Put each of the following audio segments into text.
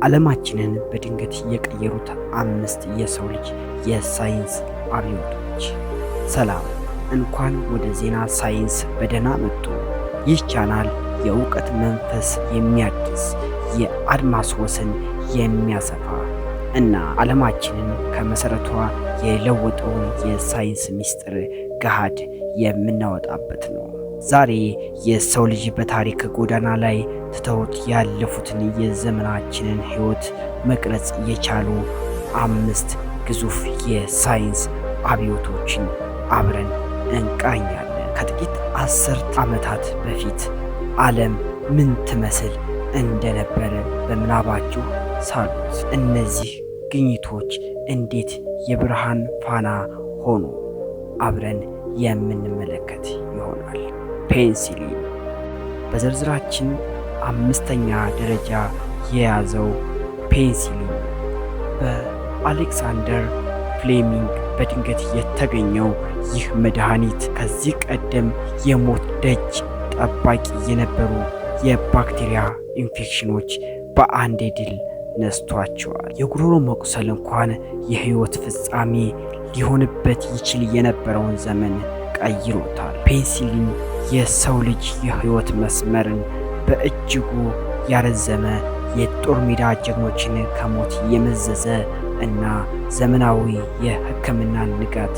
ዓለማችንን በድንገት የቀየሩት 5 የሰው ልጅ የሳይንስ አብዮቶች። ሰላም፣ እንኳን ወደ ዜና ሳይንስ በደህና መጡ። ይህ ቻናል የእውቀት መንፈስ የሚያድስ፣ የአድማስ ወሰን የሚያሰፋ እና ዓለማችንን ከመሠረቷ የለወጠውን የሳይንስ ምስጢር ገሃድ የምናወጣበት ነው። ዛሬ የሰው ልጅ በታሪክ ጎዳና ላይ ትተውት ያለፉትን የዘመናችንን ሕይወት መቅረጽ የቻሉ 5 ግዙፍ የሳይንስ አብዮቶችን አብረን እንቃኛለን። ከጥቂት 10 ዓመታት በፊት ዓለም ምን ትመስል እንደነበረ በምናባችሁ ሳሉት። እነዚህ ግኝቶች እንዴት የብርሃን ፋና ሆኑ? አብረን የምንመለከት ይሆናል። ፔንሲሊን በዝርዝራችን 5ኛ ደረጃ የያዘው ፔንሲሊን በአሌክሳንደር ፍሌሚንግ በድንገት የተገኘው ይህ መድኃኒት ከዚህ ቀደም የሞት ደጅ ጠባቂ የነበሩ የባክቴሪያ ኢንፌክሽኖች በአንዴ ድል ነስቷቸዋል። የጉሮሮ መቁሰል እንኳን የህይወት ፍጻሜ ሊሆንበት ይችል የነበረውን ዘመን ቀይሮታል። ፔንሲሊን የሰው ልጅ የህይወት መስመርን በእጅጉ ያረዘመ፣ የጦር ሜዳ ጀግኖችን ከሞት የመዘዘ እና ዘመናዊ የሕክምና ንጋት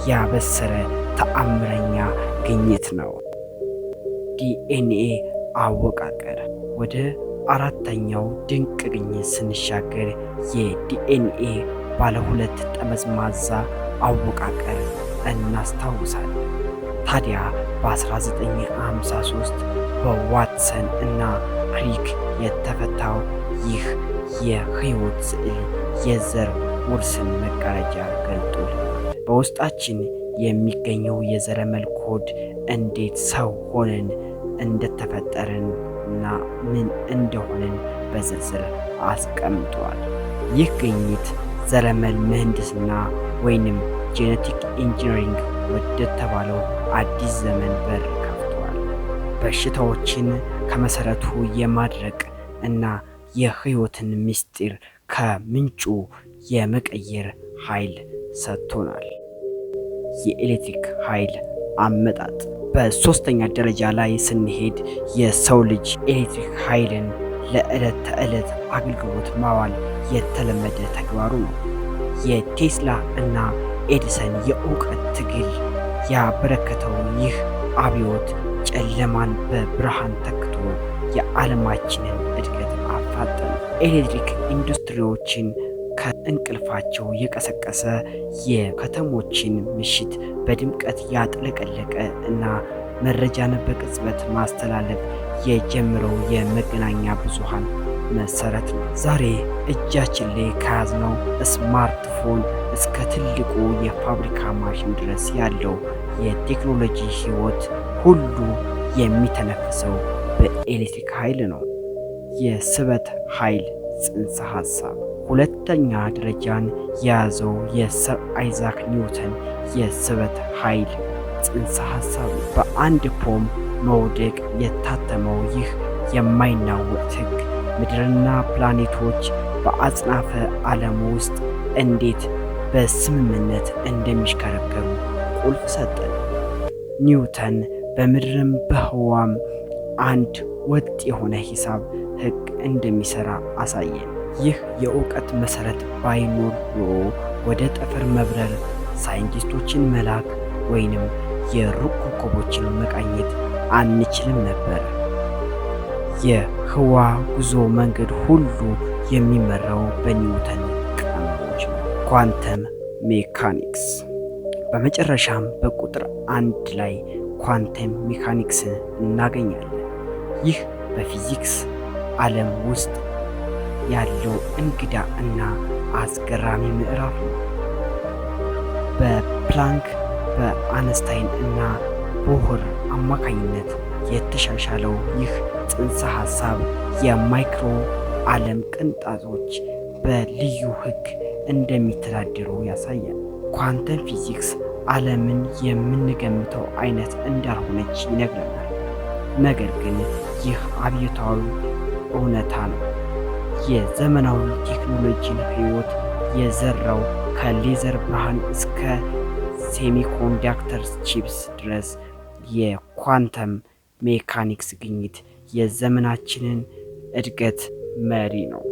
ያበሰረ ተአምረኛ ግኝት ነው። ዲኤንኤ አወቃቀር። ወደ 4ኛው ድንቅ ግኝት ስንሻገር የዲኤንኤ ባለ 2 ጠመዝማዛ አወቃቀር እናስታውሳለን። ታዲያ በ1953 በዋትሰን እና ክሪክ የተፈታው ይህ የህይወት ስዕል የዘር ውርስን መጋረጃ ገልጦልናል። በውስጣችን የሚገኘው የዘረመል ኮድ እንዴት ሰው ሆነን እንደተፈጠርን እና ምን እንደሆንን በዝርዝር አስቀምጧል። ይህ ግኝት ዘረመል ምህንድስና ወይንም ጄኔቲክ ኢንጂነሪንግ ወደ ተባለው አዲስ ዘመን በር ከፍቷል። በሽታዎችን ከመሰረቱ የማድረቅ እና የህይወትን ምስጢር ከምንጩ የመቀየር ኃይል ሰጥቶናል። የኤሌክትሪክ ኃይል አመጣጥ። በ3ኛ ደረጃ ላይ ስንሄድ የሰው ልጅ ኤሌክትሪክ ኃይልን ለዕለት ተዕለት አገልግሎት ማዋል የተለመደ ተግባሩ ነው። የቴስላ እና ኤዲሰን የእውቀት ትግል ያበረከተው ይህ አብዮት ጨለማን በብርሃን ተክቶ የዓለማችንን እድገት አፋጠነ። ኤሌክትሪክ ኢንዱስትሪዎችን ከእንቅልፋቸው የቀሰቀሰ፣ የከተሞችን ምሽት በድምቀት ያጥለቀለቀ እና መረጃን በቅጽበት ማስተላለፍ የጀመረው የመገናኛ ብዙሃን መሰረት ነው። ዛሬ እጃችን ላይ ከያዝነው ስማርትፎን እስከ ትልቁ የፋብሪካ ማሽን ድረስ ያለው የቴክኖሎጂ ህይወት ሁሉ የሚተነፍሰው በኤሌክትሪክ ኃይል ነው። የስበት ኃይል ጽንሰ ሐሳብ 2ኛ ደረጃን የያዘው የሰር አይዛክ ኒውተን የስበት ኃይል ጽንሰ ሐሳብ ነው። በአንድ ፖም መውደቅ የታተመው ይህ የማይናወጥ ህግ ምድርና ፕላኔቶች በአጽናፈ ዓለም ውስጥ እንዴት በስምምነት እንደሚሽከረከሩ ቁልፍ ሰጠን። ኒውተን በምድርም በህዋም አንድ ወጥ የሆነ ሂሳብ ህግ እንደሚሰራ አሳየን። ይህ የእውቀት መሰረት ባይኖር ኖሮ ወደ ጠፈር መብረር፣ ሳይንቲስቶችን መላክ ወይንም የሩቅ ኮከቦችን መቃኘት አንችልም ነበር። የህዋ ጉዞ መንገድ ሁሉ የሚመራው በኒውተን ቀመሮች ነው። ኳንተም ሜካኒክስ። በመጨረሻም በቁጥር 1 ላይ ኳንተም ሜካኒክስን እናገኛለን። ይህ በፊዚክስ ዓለም ውስጥ ያለው እንግዳ እና አስገራሚ ምዕራፍ ነው። በፕላንክ በአንስታይን እና ቦህር አማካኝነት የተሻሻለው ይህ ጽንሰ ሐሳብ የማይክሮ ዓለም ቅንጣቶች በልዩ ሕግ እንደሚተዳደሩ ያሳያል። ኳንተም ፊዚክስ ዓለምን የምንገምተው አይነት እንዳልሆነች ይነግረናል። ነገር ግን ይህ አብዮታዊ እውነታ ነው። የዘመናዊ ቴክኖሎጂን ሕይወት የዘራው ከሌዘር ብርሃን እስከ ሴሚኮንዳክተር ቺፕስ ድረስ የኳንተም ሜካኒክስ ግኝት የዘመናችንን እድገት መሪ ነው።